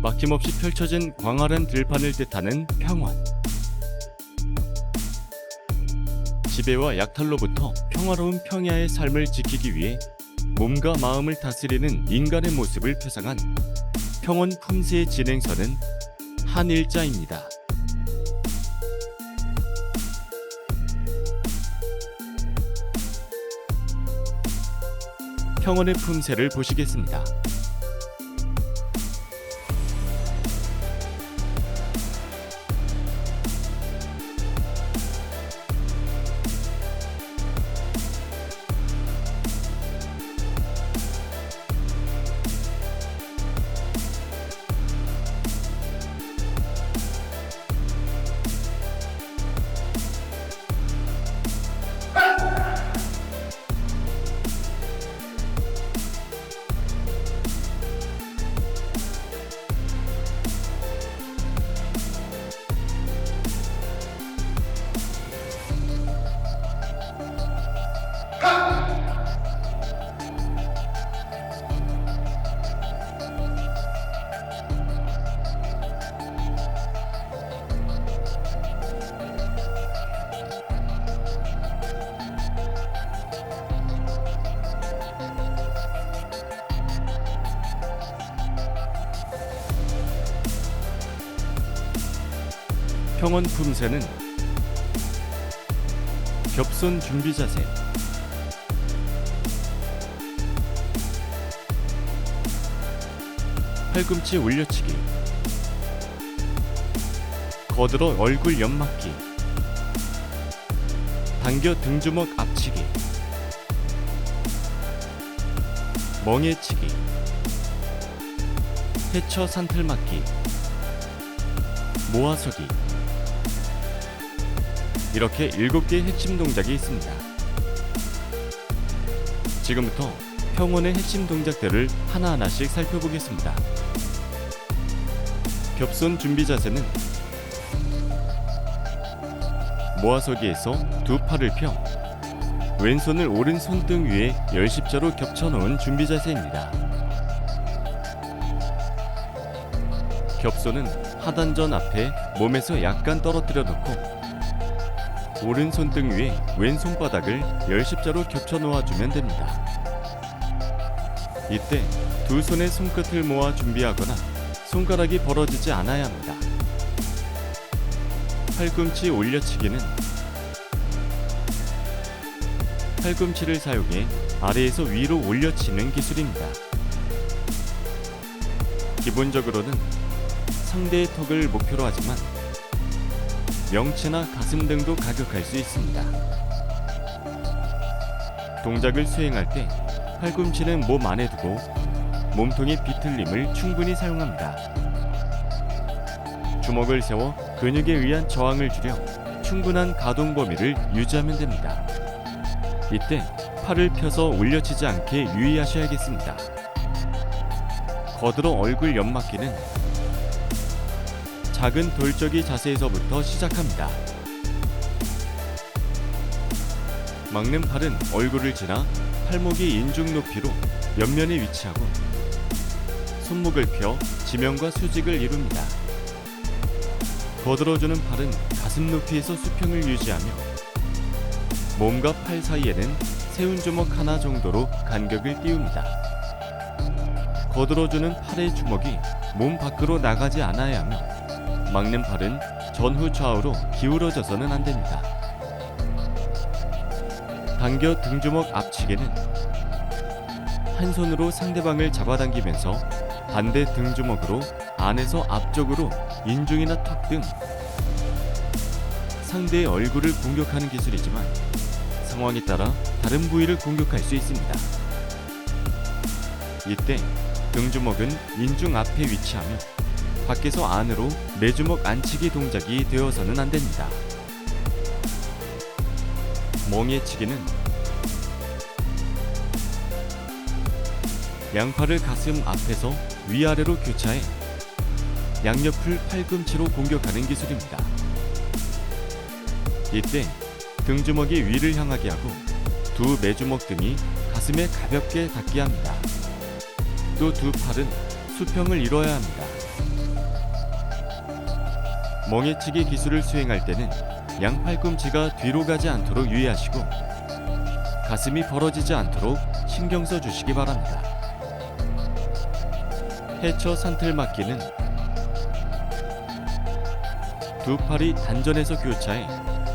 막힘없이 펼쳐진 광활한 들판을 뜻하는 평원. 지배와 약탈로부터 평화로운 평야의 삶을 지키기 위해 몸과 마음을 다스리는 인간의 모습을 표상한 평원 품새의 진행선은 한일자입니다. 평원의 품새를 보시겠습니다. 평원 품새는 겹손 준비 자세, 팔꿈치 올려치기, 거들어 얼굴 연막기, 당겨 등주먹 앞치기, 멍해치기, 해쳐 산틀맞기, 모아서기. 이렇게 7개의 핵심 동작이 있습니다. 지금부터 평원의 핵심 동작들을 하나하나씩 살펴보겠습니다. 겹손 준비 자세는 모아서기에서 두 팔을 펴 왼손을 오른 손등 위에 열십자로 겹쳐놓은 준비 자세입니다. 겹손은 하단전 앞에 몸에서 약간 떨어뜨려 놓고 오른 손등 위에 왼손바닥을 열십자로 겹쳐 놓아주면 됩니다. 이때 두 손의 손끝을 모아 준비하거나 손가락이 벌어지지 않아야 합니다. 팔꿈치 올려치기는 팔꿈치를 사용해 아래에서 위로 올려치는 기술입니다. 기본적으로는 상대의 턱을 목표로 하지만 명치나 가슴 등도 가격할 수 있습니다. 동작을 수행할 때 팔꿈치는 몸 안에 두고 몸통이 비틀림을 충분히 사용합니다. 주먹을 세워 근육에 의한 저항을 줄여 충분한 가동 범위를 유지하면 됩니다. 이때 팔을 펴서 올려치지 않게 유의하셔야겠습니다. 거들어 얼굴 연막기는 작은 돌적이 자세에서부터 시작합니다. 막는 팔은 얼굴을 지나 팔목이 인중 높이로 옆면에 위치하고 손목을 펴 지면과 수직을 이룹니다. 거들어주는 팔은 가슴 높이에서 수평을 유지하며 몸과 팔 사이에는 세운 주먹 하나 정도로 간격을 띄웁니다. 거들어주는 팔의 주먹이 몸 밖으로 나가지 않아야 하며 막는 팔은 전후 좌우로 기울어져서는 안 됩니다. 당겨 등주먹 앞치기는 한 손으로 상대방을 잡아당기면서 반대 등주먹으로 안에서 앞쪽으로 인중이나 턱 등 상대의 얼굴을 공격하는 기술이지만 상황에 따라 다른 부위를 공격할 수 있습니다. 이때 등주먹은 인중 앞에 위치하며 밖에서 안으로 매주먹 안치기 동작이 되어서는 안 됩니다. 멍해치기는 양팔을 가슴 앞에서 위아래로 교차해 양옆을 팔꿈치로 공격하는 기술입니다. 이때 등주먹이 위를 향하게 하고 두 매주먹 등이 가슴에 가볍게 닿게 합니다. 또 두 팔은 수평을 이뤄야 합니다. 멍해치기 기술을 수행할 때는 양 팔꿈치가 뒤로 가지 않도록 유의하시고 가슴이 벌어지지 않도록 신경 써 주시기 바랍니다. 해처 산틀맞기는 두 팔이 단전에서 교차해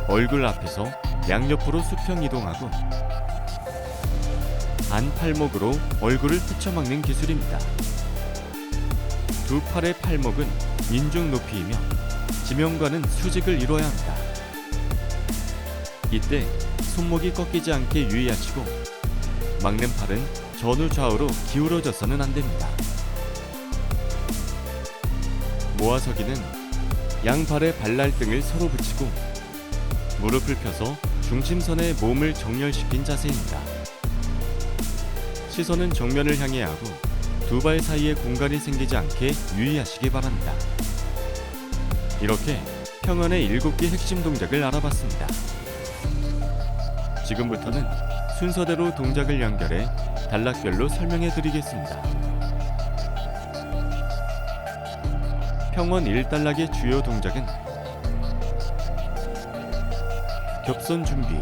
얼굴 앞에서 양옆으로 수평 이동하고 안팔목으로 얼굴을 헤쳐막는 기술입니다. 두 팔의 팔목은 인중 높이이며 지면과는 수직을 이뤄야 합니다. 이때 손목이 꺾이지 않게 유의하시고 막는 팔은 전후 좌우로 기울어져서는 안 됩니다. 모아서기는 양발의 발날등을 서로 붙이고 무릎을 펴서 중심선에 몸을 정렬시킨 자세입니다. 시선은 정면을 향해 하고 두 발 사이에 공간이 생기지 않게 유의하시기 바랍니다. 이렇게 평원의 7개 핵심 동작을 알아봤습니다. 지금부터는 순서대로 동작을 연결해 단락별로 설명해 드리겠습니다. 평원 1단락의 주요 동작은 겹선 준비,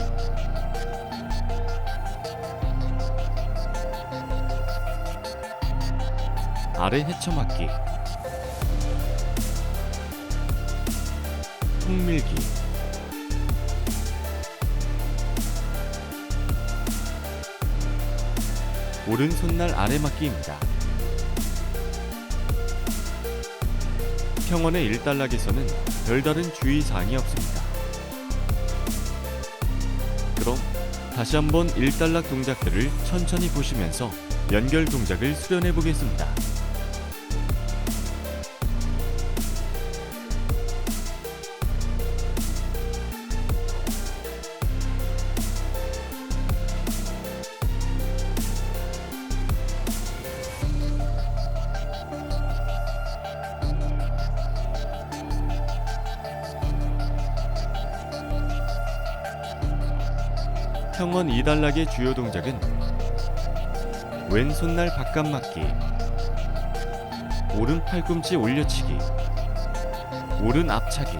아래 헤쳐맞기, 톡밀기, 오른손날 아래 맞기입니다. 평원의 1단락에서는 별다른 주의사항이 없습니다. 그럼 다시 한번 1단락 동작들을 천천히 보시면서 연결 동작을 수련해 보겠습니다. 평원 2단락의 주요 동작은 왼손날 바깥맞기, 오른 팔꿈치 올려치기, 오른 앞차기,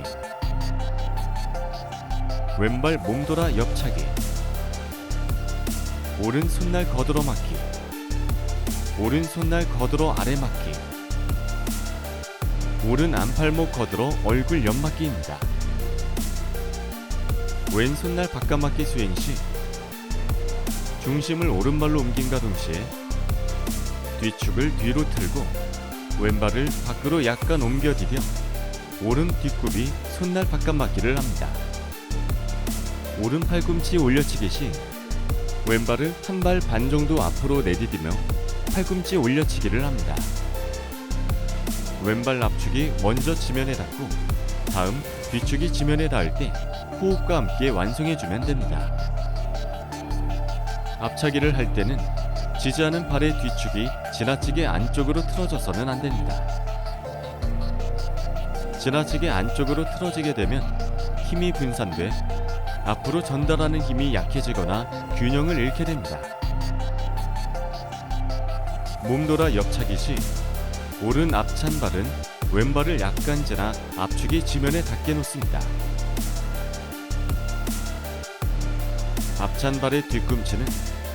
왼발 몸돌아 옆차기, 오른 손날 거들어 맞기, 오른 손날 거들어 아래 맞기, 오른 안팔목 거들어 얼굴 옆 맞기입니다. 왼손날 바깥맞기 수행 시 중심을 오른발로 옮긴과 동시에 뒤축을 뒤로 틀고 왼발을 밖으로 약간 옮겨디뎌 오른 뒷굽이 손날 바깥맞기를 합니다. 오른 팔꿈치 올려치기 시 왼발을 한 발 반 정도 앞으로 내디디며 팔꿈치 올려치기를 합니다. 왼발 앞축이 먼저 지면에 닿고 다음 뒤축이 지면에 닿을 때 호흡과 함께 완성해주면 됩니다. 앞차기를 할 때는 지지하는 발의 뒤축이 지나치게 안쪽으로 틀어져서는 안 됩니다. 지나치게 안쪽으로 틀어지게 되면 힘이 분산돼 앞으로 전달하는 힘이 약해지거나 균형을 잃게 됩니다. 몸돌아 옆차기 시 오른 앞찬 발은 왼발을 약간 지나 앞축이 지면에 닿게 놓습니다. 앞찬 발의 뒤꿈치는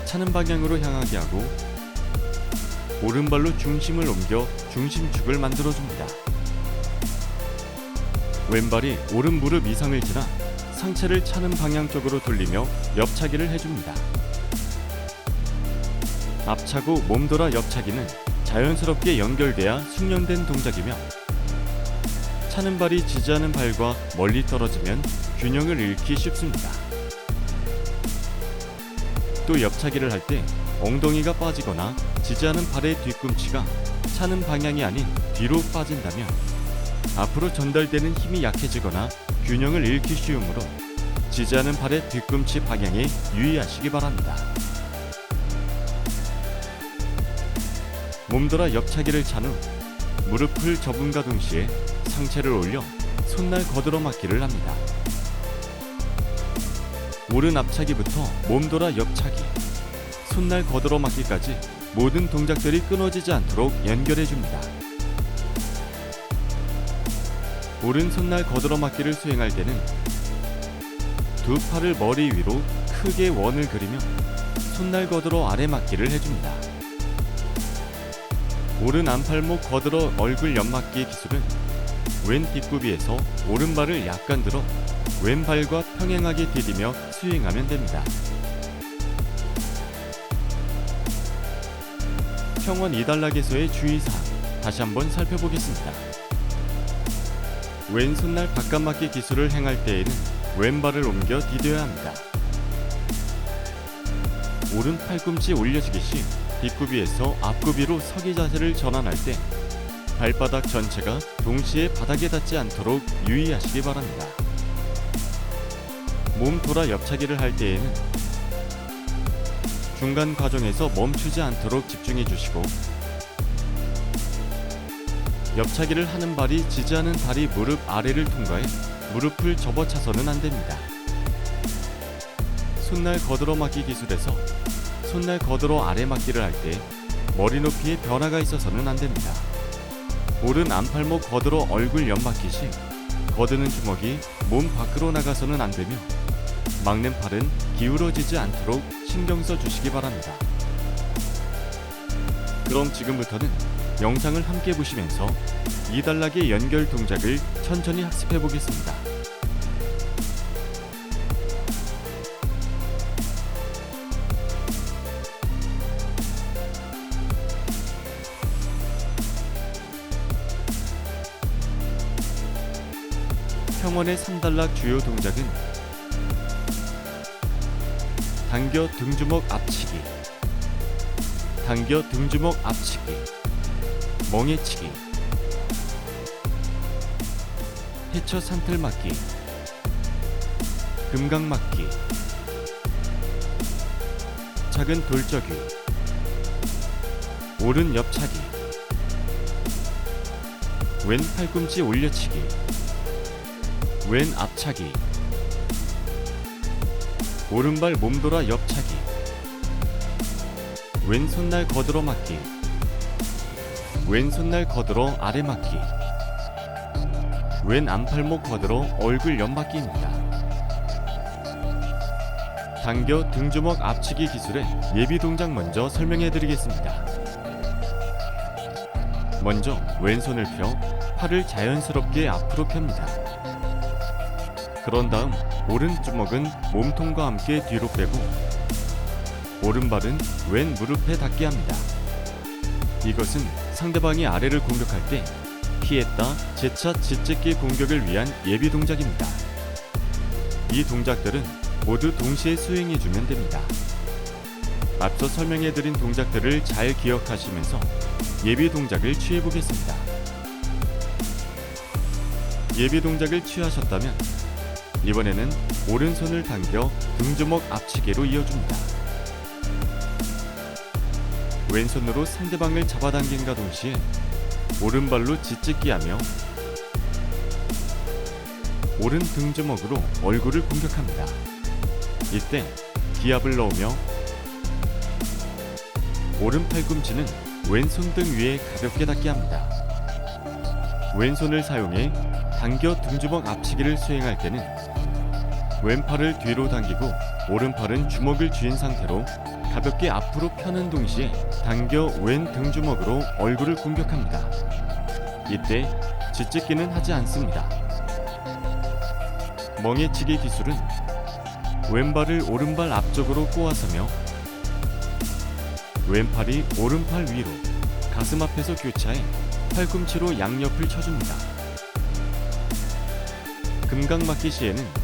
차는 방향으로 향하게 하고 오른발로 중심을 옮겨 중심축을 만들어줍니다. 왼발이 오른 무릎 이상을 지나 상체를 차는 방향 쪽으로 돌리며 옆차기를 해줍니다. 앞차고 몸돌아 옆차기는 자연스럽게 연결돼야 숙련된 동작이며 차는 발이 지지하는 발과 멀리 떨어지면 균형을 잃기 쉽습니다. 또 옆차기를 할 때 엉덩이가 빠지거나 지지하는 발의 뒤꿈치가 차는 방향이 아닌 뒤로 빠진다면 앞으로 전달되는 힘이 약해지거나 균형을 잃기 쉬우므로 지지하는 발의 뒤꿈치 방향에 유의하시기 바랍니다. 몸돌아 옆차기를 찬 후 무릎을 접음과 동시에 상체를 올려 손날 거들어 맞기를 합니다. 오른 앞차기부터 몸돌아 옆차기, 손날 거들어 맞기까지 모든 동작들이 끊어지지 않도록 연결해줍니다. 오른 손날 거들어맞기를 수행할 때는 두 팔을 머리 위로 크게 원을 그리며 손날 거들어 아래맞기를 해줍니다. 오른 안팔목 거들어 얼굴 옆맞기 기술은 왼 뒷구비에서 오른발을 약간 들어 왼발과 평행하게 디디며 수행하면 됩니다. 평원 2단락에서의 주의사항 다시 한번 살펴보겠습니다. 왼손날 바깥맞기 기술을 행할 때에는 왼발을 옮겨 디뎌야 합니다. 오른 팔꿈치 올려주기 시 뒷구비에서 앞구비로 서기 자세를 전환할 때 발바닥 전체가 동시에 바닥에 닿지 않도록 유의하시기 바랍니다. 몸 돌아 옆차기를 할 때에는 중간 과정에서 멈추지 않도록 집중해 주시고 옆차기를 하는 발이 지지하는 다리 무릎 아래를 통과해 무릎을 접어차서는 안됩니다. 손날 거들어 맞기 기술에서 손날 거들어 아래 맞기를 할 때 머리 높이에 변화가 있어서는 안됩니다. 오른 안팔목 거들어 얼굴 옆맞기 시 거드는 주먹이 몸 밖으로 나가서는 안되며 막는 팔은 기울어지지 않도록 신경 써 주시기 바랍니다. 그럼 지금부터는 영상을 함께 보시면서 2단락의 연결 동작을 천천히 학습해 보겠습니다. 평원의 3단락 주요 동작은 당겨 등주먹 앞치기, 당겨 등주먹 앞치기, 멍해치기, 해처 산틀 맞기, 금강 맞기, 작은 돌적이, 오른 옆차기, 왼 팔꿈치 올려치기, 왼 앞차기, 오른발 몸돌아 옆차기, 왼손날 거들어 맞기, 왼손날 거들어 아래 맞기, 왼 안팔목 거들어 얼굴 옆맞기입니다. 당겨 등주먹 앞치기 기술의 예비 동작 먼저 설명해 드리겠습니다. 먼저 왼손을 펴 팔을 자연스럽게 앞으로 펴니다. 그런 다음 오른주먹은 몸통과 함께 뒤로 빼고 오른발은 왼 무릎에 닿게 합니다. 이것은 상대방이 아래를 공격할 때 피했다 재차 짓짓기 공격을 위한 예비 동작입니다. 이 동작들은 모두 동시에 수행해주면 됩니다. 앞서 설명해드린 동작들을 잘 기억하시면서 예비 동작을 취해보겠습니다. 예비 동작을 취하셨다면 이번에는 오른손을 당겨 등주먹 앞치기로 이어줍니다. 왼손으로 상대방을 잡아당긴과 동시에 오른발로 짓짓기하며 오른 등주먹으로 얼굴을 공격합니다. 이때 기압을 넣으며 오른 팔꿈치는 왼손 등 위에 가볍게 닿게 합니다. 왼손을 사용해 당겨 등주먹 앞치기를 수행할 때는 왼팔을 뒤로 당기고 오른팔은 주먹을 쥐인 상태로 가볍게 앞으로 펴는 동시에 당겨 왼 등주먹으로 얼굴을 공격합니다. 이때 짓짓기는 하지 않습니다. 멍해치기 기술은 왼발을 오른발 앞쪽으로 꼬아서며 왼팔이 오른팔 위로 가슴 앞에서 교차해 팔꿈치로 양옆을 쳐줍니다. 금강맞기 시에는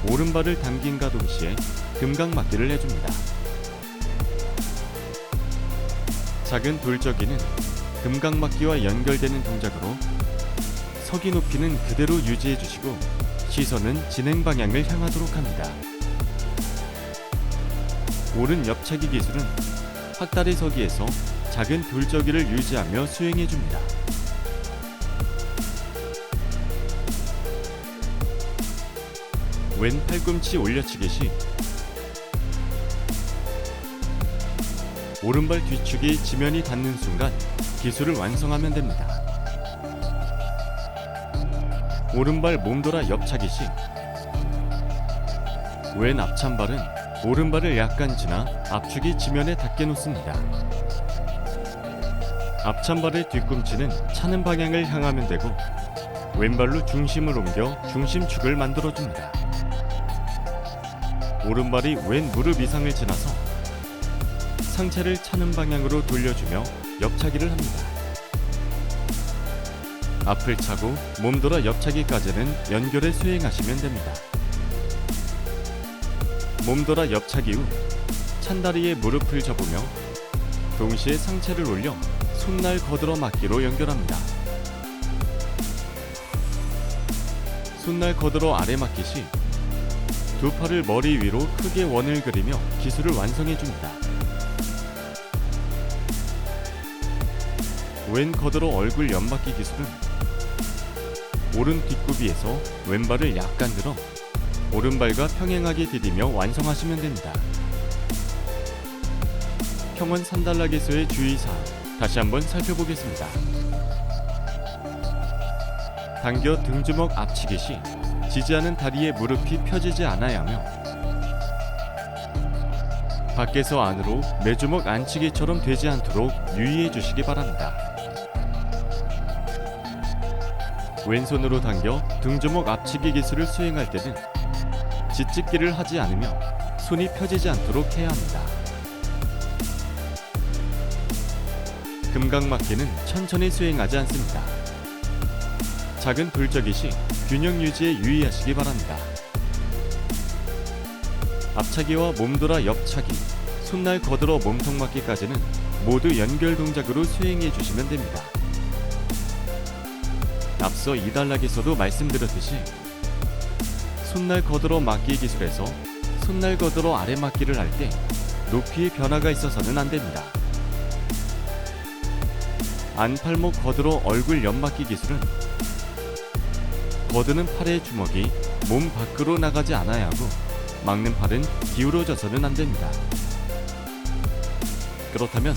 오른발을 당긴과 동시에 금강맞기를 해줍니다. 작은 돌적이는 금강맞기와 연결되는 동작으로 서기 높이는 그대로 유지해주시고 시선은 진행 방향을 향하도록 합니다. 오른 옆차기 기술은 확다리 서기에서 작은 돌적이를 유지하며 수행해줍니다. 왼 팔꿈치 올려치기 시 오른발 뒤축이 지면이 닿는 순간 기술을 완성하면 됩니다. 오른발 몸돌아 옆차기 시 왼 앞찬발은 오른발을 약간 지나 앞축이 지면에 닿게 놓습니다. 앞찬발의 뒤꿈치는 차는 방향을 향하면 되고 왼발로 중심을 옮겨 중심축을 만들어줍니다. 오른발이 왼 무릎 이상을 지나서 상체를 차는 방향으로 돌려주며 옆차기를 합니다. 앞을 차고 몸돌아 옆차기까지는 연결해 수행하시면 됩니다. 몸돌아 옆차기 후 찬다리에 무릎을 접으며 동시에 상체를 올려 손날 거들어 맞기로 연결합니다. 손날 거들어 아래 맞기 시 두 팔을 머리 위로 크게 원을 그리며 기술을 완성해줍니다. 왼 거들어 얼굴 옆맞기 기술은 오른 뒷구비에서 왼발을 약간 들어 오른발과 평행하게 디디며 완성하시면 됩니다. 평원 산달락에서의 주의사항 다시 한번 살펴보겠습니다. 당겨 등주먹 앞치기 시 지지하는 다리에 무릎이 펴지지 않아야 하며 밖에서 안으로 매주먹 안치기처럼 되지 않도록 유의해 주시기 바랍니다. 왼손으로 당겨 등주먹 앞치기 기술을 수행할 때는 짓짓기를 하지 않으며 손이 펴지지 않도록 해야 합니다. 금강맞기는 천천히 수행하지 않습니다. 작은 돌적이 시 균형 유지에 유의하시기 바랍니다. 앞차기와 몸돌아 옆차기, 손날 거들어 몸통 맞기까지는 모두 연결 동작으로 수행해 주시면 됩니다. 앞서 이단락에서도 말씀드렸듯이 손날 거들어 맞기 기술에서 손날 거들어 아래 맞기를 할 때 높이의 변화가 있어서는 안 됩니다. 안팔목 거들어 얼굴 옆맞기 기술은 거드는 팔의 주먹이 몸 밖으로 나가지 않아야 하고 막는 팔은 기울어져서는 안 됩니다. 그렇다면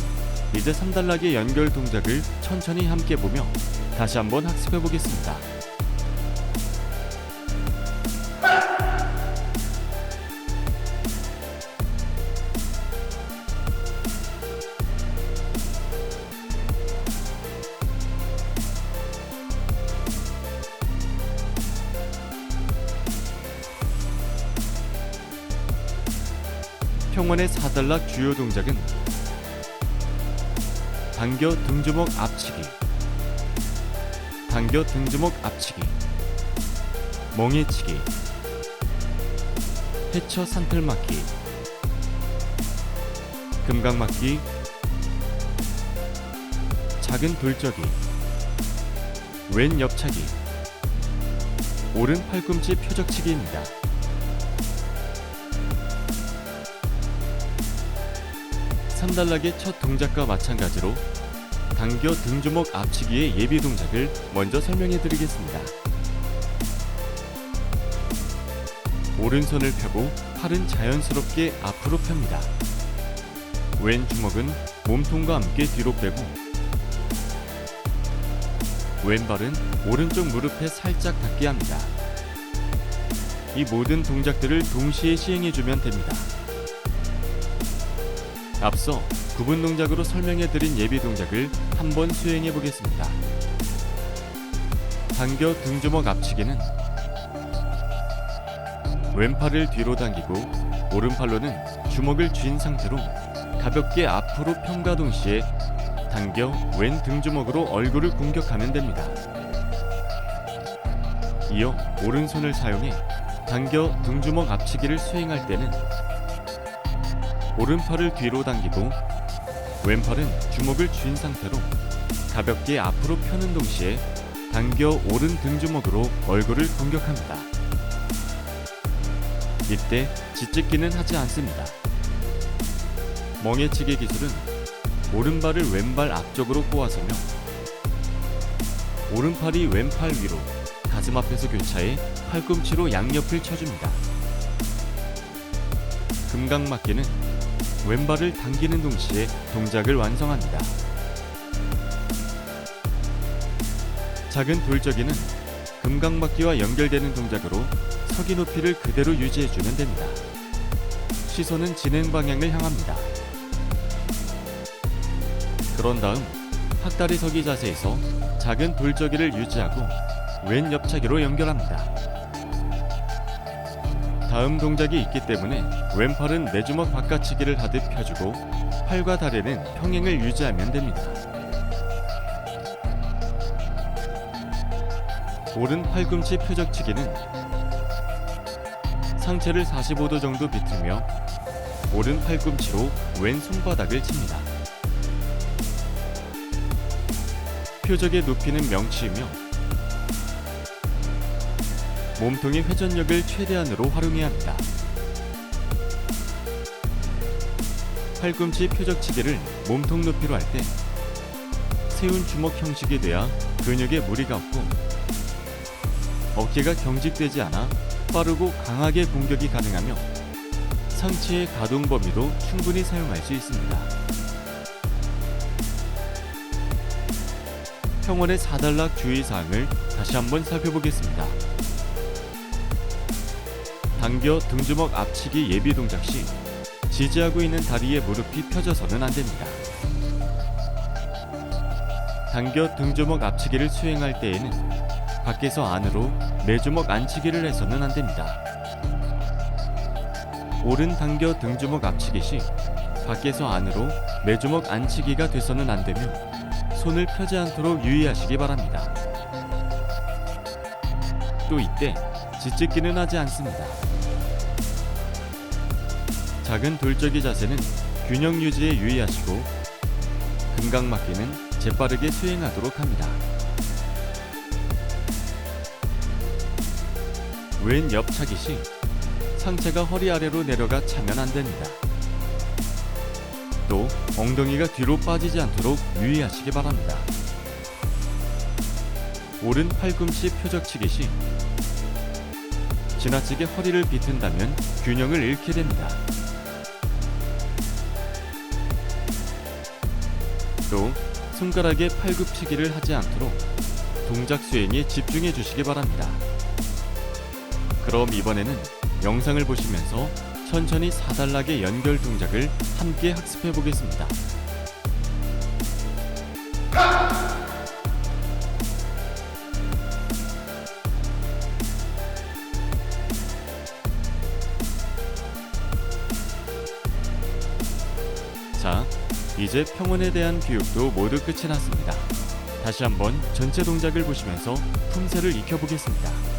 이제 3단락의 연결 동작을 천천히 함께 보며 다시 한번 학습해 보겠습니다. 평원의 4단락 주요 동작은 당겨 등주먹 앞치기, 당겨 등주먹 앞치기, 멍해치기, 해쳐 산틀맞기, 금강맞기, 작은 돌적이, 왼 옆차기, 오른 팔꿈치 표적치기입니다. 3단락의 첫 동작과 마찬가지로 당겨 등주먹 앞치기의 예비 동작을 먼저 설명해 드리겠습니다. 오른손을 펴고 팔은 자연스럽게 앞으로 펴니다. 왼 주먹은 몸통과 함께 뒤로 빼고 왼발은 오른쪽 무릎에 살짝 닿게 합니다. 이 모든 동작들을 동시에 시행해주면 됩니다. 앞서 구분 동작으로 설명해드린 예비 동작을 한번 수행해 보겠습니다. 당겨 등주먹 앞치기는 왼팔을 뒤로 당기고 오른팔로는 주먹을 쥔 상태로 가볍게 앞으로 편과 동시에 당겨 왼 등주먹으로 얼굴을 공격하면 됩니다. 이어 오른손을 사용해 당겨 등주먹 앞치기를 수행할 때는 오른팔을 뒤로 당기고 왼팔은 주먹을 쥔 상태로 가볍게 앞으로 펴는 동시에 당겨 오른 등주먹으로 얼굴을 공격합니다. 이때 짓짓기는 하지 않습니다. 멍해치기 기술은 오른발을 왼발 앞쪽으로 꼬아서며 오른팔이 왼팔 위로 가슴 앞에서 교차해 팔꿈치로 양옆을 쳐줍니다. 금강맞기는 왼발을 당기는 동시에 동작을 완성합니다. 작은 돌적이는 금강막기와 연결되는 동작으로 서기 높이를 그대로 유지해주면 됩니다. 시선은 진행 방향을 향합니다. 그런 다음 학다리 서기 자세에서 작은 돌저기를 유지하고 왼 옆차기로 연결합니다. 다음 동작이 있기 때문에 왼팔은 내주먹 바깥치기를 하듯 펴주고 팔과 다리는 평행을 유지하면 됩니다. 오른 팔꿈치 표적치기는 상체를 45도 정도 비틀며 오른 팔꿈치로 왼 손바닥을 칩니다. 표적의 높이는 명치이며 몸통의 회전력을 최대한으로 활용해야 합니다. 팔꿈치 표적치기를 몸통 높이로 할 때 세운 주먹 형식이 돼야 근육에 무리가 없고 어깨가 경직되지 않아 빠르고 강하게 공격이 가능하며 상체의 가동 범위도 충분히 사용할 수 있습니다. 평원의 4단락 주의사항을 다시 한번 살펴보겠습니다. 당겨 등주먹 앞치기 예비 동작 시 지지하고 있는 다리의 무릎이 펴져서는 안됩니다. 당겨 등주먹 앞치기를 수행할 때에는 밖에서 안으로 매주먹 안치기를 해서는 안됩니다. 오른 당겨 등주먹 앞치기 시 밖에서 안으로 매주먹 안치기가 돼서는 안되며 손을 펴지 않도록 유의하시기 바랍니다. 또 이때 짓짓기는 하지 않습니다. 작은 돌저기 자세는 균형 유지에 유의하시고 금강막기는 재빠르게 수행하도록 합니다. 왼 옆차기 시 상체가 허리 아래로 내려가 차면 안됩니다. 또 엉덩이가 뒤로 빠지지 않도록 유의하시기 바랍니다. 오른 팔꿈치 표적치기 시 지나치게 허리를 비튼다면 균형을 잃게 됩니다. 또 손가락에 팔굽히기를 하지 않도록 동작 수행에 집중해 주시기 바랍니다. 그럼 이번에는 영상을 보시면서 천천히 4단락의 연결 동작을 함께 학습해 보겠습니다. 자, 이제 평원에 대한 교육도 모두 끝이 났습니다. 다시 한번 전체 동작을 보시면서 품새를 익혀보겠습니다.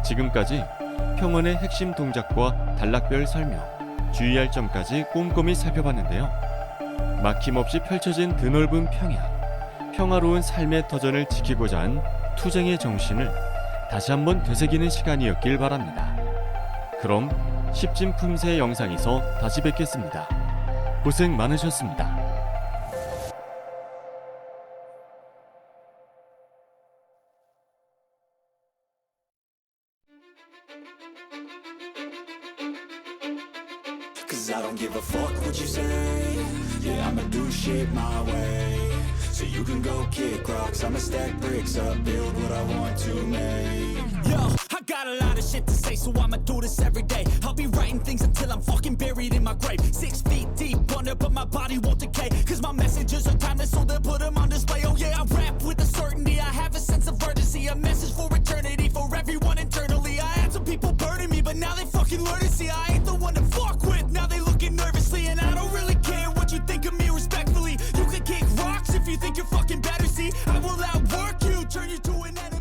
지금까지 평원의 핵심 동작과 단락별 설명, 주의할 점까지 꼼꼼히 살펴봤는데요. 막힘없이 펼쳐진 드넓은 평야, 평화로운 삶의 터전을 지키고자 한 투쟁의 정신을 다시 한번 되새기는 시간이었길 바랍니다. 그럼 10진 품새 영상에서 다시 뵙겠습니다. 고생 많으셨습니다. Cause I don't give a fuck what you say. Yeah, I'ma do shit my way. So you can go kick rocks, I'ma stack bricks up, build what I want to make. Yo, I got got a lot of shit to say, so I'ma do this every day. I'll be writing things until I'm fucking buried in my grave. 6 feet deep under, but my body won't decay. Cause my messages are timeless, so they'll put them on display. Oh yeah, I rap with a certainty, I have a sense of urgency. A message for eternity, for everyone internally. I had some people burning me, but now they fucking learn to see I ain't the one to fuck with. Now they looking nervously, and I don't really care what you think of me respectfully. You can kick rocks if you think you're fucking better, see I will outwork you, turn you to an enemy.